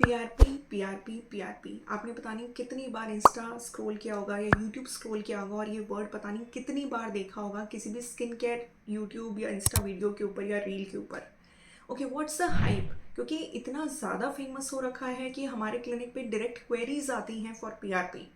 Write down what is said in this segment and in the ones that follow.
PRP PRP PRP आपने पता नहीं कितनी बार इंस्टा स्क्रॉल किया होगा या यूट्यूब स्क्रॉल किया होगा और ये वर्ड पता नहीं कितनी बार देखा होगा किसी भी स्किन केयर यूट्यूब या इंस्टा वीडियो के ऊपर या रील के ऊपर। Okay, what's the hype? क्योंकि इतना ज़्यादा फेमस हो रखा है कि हमारे क्लिनिक पे डायरेक्ट क्वेरीज आती हैं फॉर पीआरपी।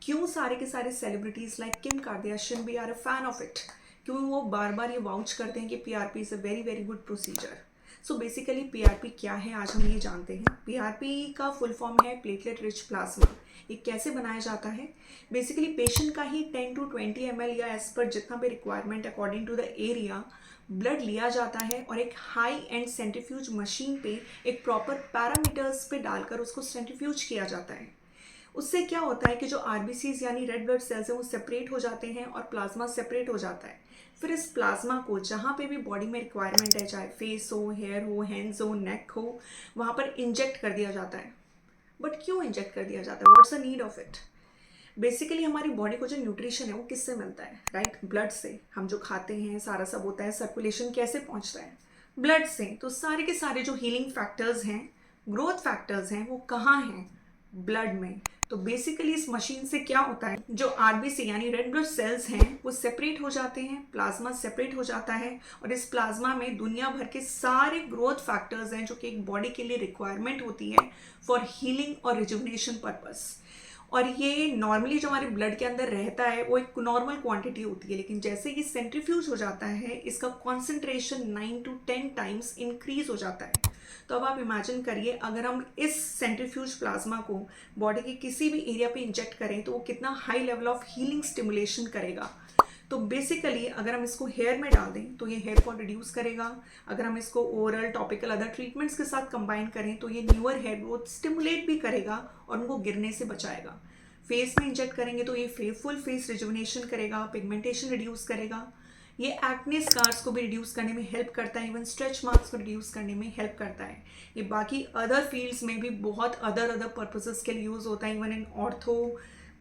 क्यों सारे के सारे सेलिब्रिटीज़ लाइक किम कार्दाशियन भी are a fan of it? क्यों वो बार बार ये वाउच करते हैं कि PRP is a very very good procedure. So basically PRP क्या है आज हम ये जानते हैं। पीआरपी का फुल फॉर्म है प्लेटलेट रिच प्लाज्मा। ये कैसे बनाया जाता है? बेसिकली पेशेंट का ही 10 to 20 ml या एज पर जितना भी requirement according to the area blood लिया जाता है और एक हाई एंड सेंट्रीफ्यूज मशीन पे एक प्रॉपर पैरामीटर्स पे डालकर उसको सेंट्रीफ्यूज किया जाता है। उससे क्या होता है कि जो आरबीसीज यानी रेड ब्लड सेल्स हैं वो सेपरेट हो जाते हैं और प्लाज्मा सेपरेट हो जाता है। फिर इस प्लाज्मा को जहाँ पे भी बॉडी में रिक्वायरमेंट है, चाहे फेस हो, हेयर हो, हैंड्स हो, नेक हो, वहाँ पर इंजेक्ट कर दिया जाता है। बट क्यों इंजेक्ट कर दिया जाता है? What's the need of it? Basically हमारी बॉडी को जो न्यूट्रिशन है वो किससे मिलता है? राइट, ब्लड से। हम जो खाते हैं सारा सब होता है, सर्कुलेशन कैसे पहुंचता है? ब्लड से। तो सारे के सारे जो हीलिंग फैक्टर्स हैं, ग्रोथ फैक्टर्स हैं, वो कहाँ हैं? ब्लड में। तो बेसिकली इस मशीन से क्या होता है, जो आरबीसी यानी रेड ब्लड सेल्स हैं वो सेपरेट हो जाते हैं, प्लाज्मा सेपरेट हो जाता है और इस प्लाज्मा में दुनिया भर के सारे ग्रोथ फैक्टर्स हैं जो कि एक बॉडी के लिए रिक्वायरमेंट होती है फॉर हीलिंग और रिजुविनेशन पर्पस। और ये नॉर्मली जो हमारे ब्लड के अंदर रहता है वो एक नॉर्मल क्वांटिटी होती है, लेकिन जैसे ही सेंट्रीफ्यूज हो जाता है इसका कॉन्सेंट्रेशन 9 to 10 टाइम्स इंक्रीज हो जाता है। तो अब आप इमेजिन करिए, अगर हम इस सेंट्रीफ्यूज प्लाज्मा को बॉडी के किसी भी एरिया पे इंजेक्ट करें तो वो कितना high level of healing stimulation करेगा। तो बेसिकली अगर हम इसको हेयर में डाल दें तो ये हेयर फॉल रिड्यूस करेगा। अगर हम इसको ओरल, टॉपिकल, अदर ट्रीटमेंट्स के साथ कंबाइन करें तो ये न्यूअर हेयर ग्रोथ स्टिमुलेट भी करेगा और उनको गिरने से बचाएगा। फेस में इंजेक्ट करेंगे तो ये फुल फेस रिजुविनेशन करेगा, पिगमेंटेशन रिड्यूस करेगा। ये एक्ने स्कार्स को भी रिड्यूस करने में हेल्प करता है, इवन स्ट्रेच मार्क्स को रिड्यूस करने में हेल्प करता है। ये बाकी अदर फील्ड्स में भी बहुत अदर पर्पसेस के लिए यूज़ होता है, even in ortho,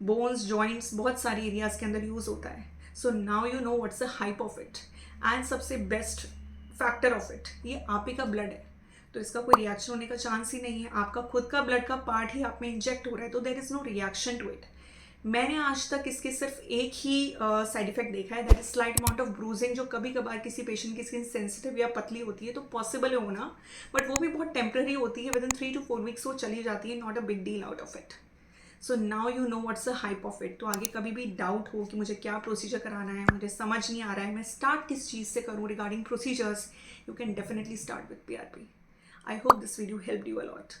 bones, joints, बहुत सारी एरियाज के अंदर यूज़ होता है। So now you know what's the hype of it. And सबसे बेस्ट फैक्टर ऑफ इट, ये आप ही का ब्लड है तो इसका कोई रिएक्शन होने का चांस ही नहीं है। आपका खुद का ब्लड का पार्ट ही आप में इंजेक्ट हो रहा है तो there is no reaction to it. मैंने आज तक इसके सिर्फ एक ही साइड इफेक्ट देखा है, that is slight amount of bruising, जो कभी कभार किसी पेशेंट की स्किन सेंसिटिव या पतली होती है तो पॉसिबल है होना, बट वो भी बहुत टेम्पररी होती है, विद इन 3 to 4 वीक्स वो चली जाती है, not a big deal out of it. So now you know what's the hype of it. तो आगे कभी भी डाउट हो कि मुझे क्या प्रोसीजर कराना है, मुझे समझ नहीं आ रहा है, मैं स्टार्ट किस चीज़ से करूँ regarding procedures, you can definitely start with PRP. I hope this video help you a lot.